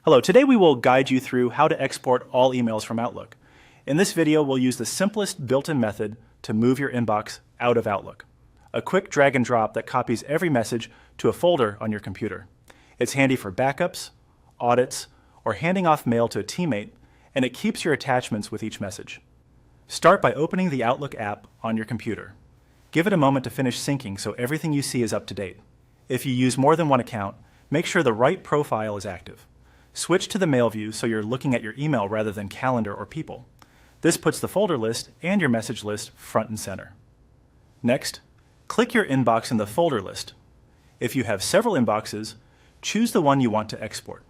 Hello, today we will guide you through how to export all emails from Outlook. In this video, we'll use the simplest built-in method to move your inbox out of Outlook. A quick drag and drop that copies every message to a folder on your computer. It's handy for backups, audits, or handing off mail to a teammate, and it keeps your attachments with each message. Start by opening the Outlook app on your computer. Give it a moment to finish syncing so everything you see is up to date. If you use more than one account, make sure the right profile is active. Switch to the mail view so you're looking at your email rather than calendar or people. This puts the folder list and your message list front and center. Next, click your inbox in the folder list. If you have several inboxes, choose the one you want to export.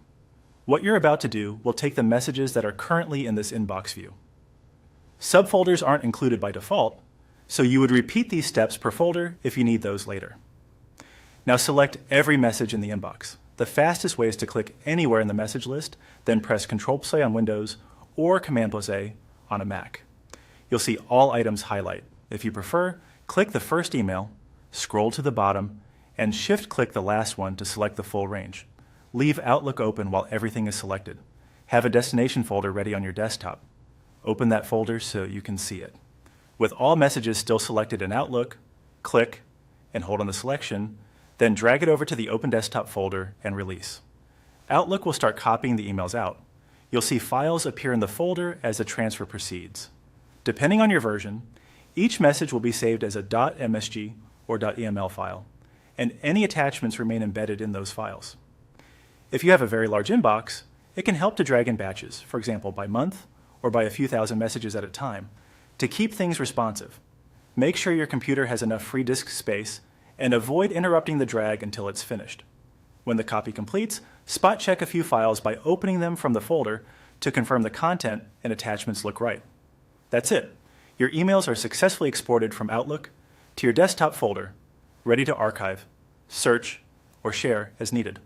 What you're about to do will take the messages that are currently in this inbox view. Subfolders aren't included by default, so you would repeat these steps per folder if you need those later. Now select every message in the inbox. The fastest way is to click anywhere in the message list, then press Ctrl+A on Windows or Command+A on a Mac. You'll see all items highlight. If you prefer, click the first email, scroll to the bottom, and shift-click the last one to select the full range. Leave Outlook open while everything is selected. Have a destination folder ready on your desktop. Open that folder so you can see it. With all messages still selected in Outlook, click and hold on the selection, then drag it over to the Open Desktop folder and release. Outlook will start copying the emails out. You'll see files appear in the folder as the transfer proceeds. Depending on your version, each message will be saved as a .msg or .eml file, and any attachments remain embedded in those files. If you have a very large inbox, it can help to drag in batches, for example by month or by a few thousand messages at a time, to keep things responsive. Make sure your computer has enough free disk space and avoid interrupting the drag until it's finished. When the copy completes, spot check a few files by opening them from the folder to confirm the content and attachments look right. That's it. Your emails are successfully exported from Outlook to your desktop folder, ready to archive, search, or share as needed.